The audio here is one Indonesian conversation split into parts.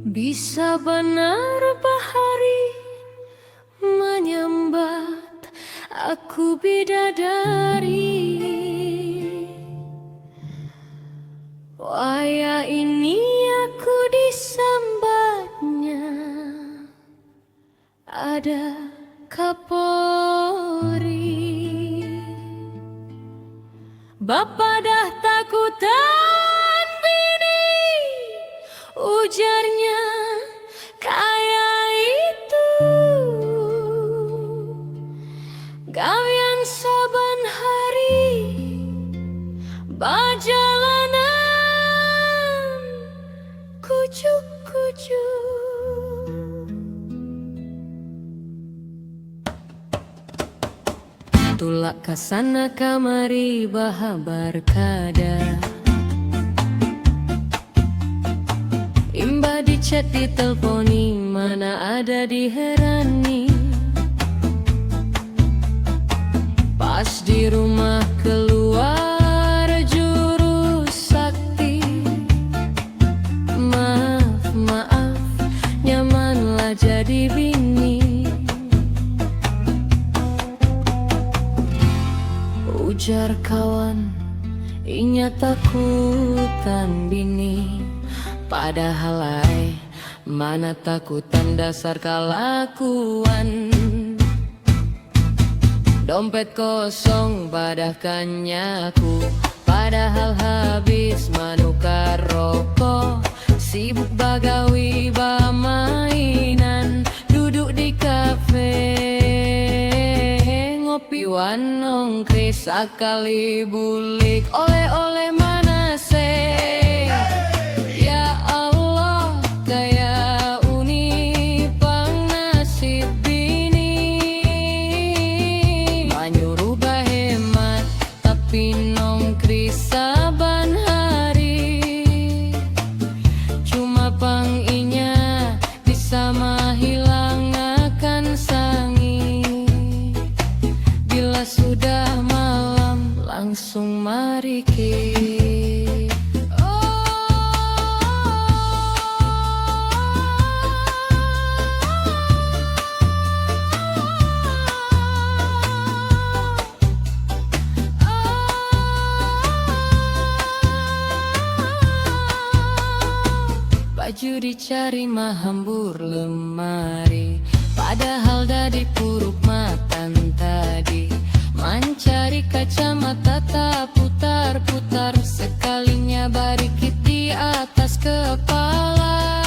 Bisa benar bahari menyambat aku bidadari. Waya ini aku disambatnya ada Kapolri. Bapak dah takutan bini, ujarnya kaya itu. Gawian saban hari bajalanan kucuk-kucuk. Tulak kasana kamari bahabar kada. Imba di chat ditelponi, mana ada diherani. Pas di rumah keluar jurus sakti. Maaf, maaf, nyamanlah jadi bini. Ujar kawan, inya takutan bini. Padahal mana takutan dasar kelakuan. Dompet kosong padahkannya aku. Padahal habis menukar rokok. Sibuk bagawi bamainan. Duduk di kafe ngopi wanong kris akali bulik. Oleh-oleh mana sih? Ya Allah, kaya uni pang nasib bini. Manyuruh bahemat tapi nongkris saban hari. Cuma pang inya bisa hilang akan sangi. Bila sudah malam langsung mariki. Baju dicari mahambur lemari. Padahal dah dipuruk matan tadi. Mencari kacamata tak putar-putar. Sekalinya barikit di atas kepala.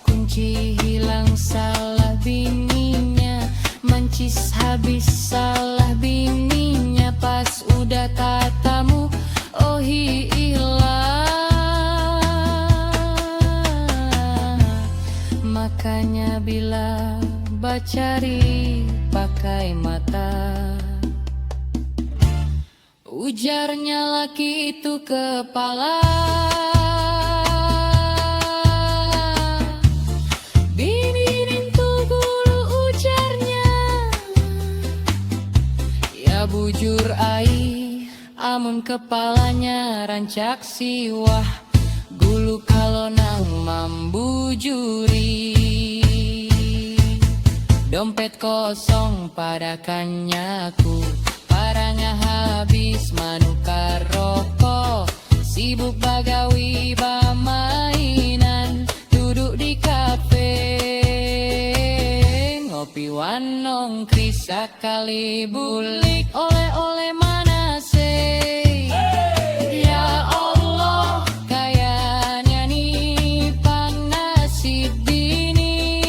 Kunci hilang salah bininya. Mancis habis salah bininya. Pas udah tatamu oh hilang. Makanya bila bacari pakai mata. Ujarnya laki itu kepala. Bini rintu gulu ujarnya. Ya bujur ai, amun kepalanya rancak siwah. Gulu kalau nang mambujuri. Dompet kosong padakannya aku. Parangnya habis menukar rokok. Sibuk bagawi bamainan. Duduk di kafe ngopi wanong kris akali bulik. Oleh-oleh mana sih? Ya Allah, kayaknya nih pang nasib bini.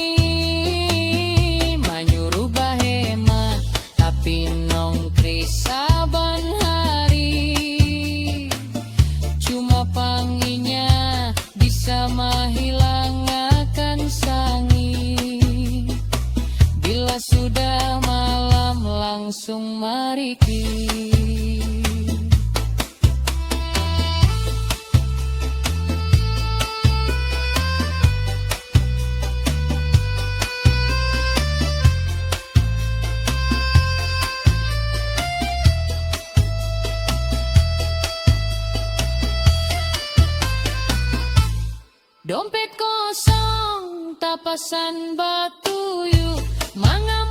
Manyuruh bahemat tapi nongkris saban hari. Cuma panginya bisa hilang akan sangi. Bila sudah malam langsung mariki. lapasan batu yuk, mangga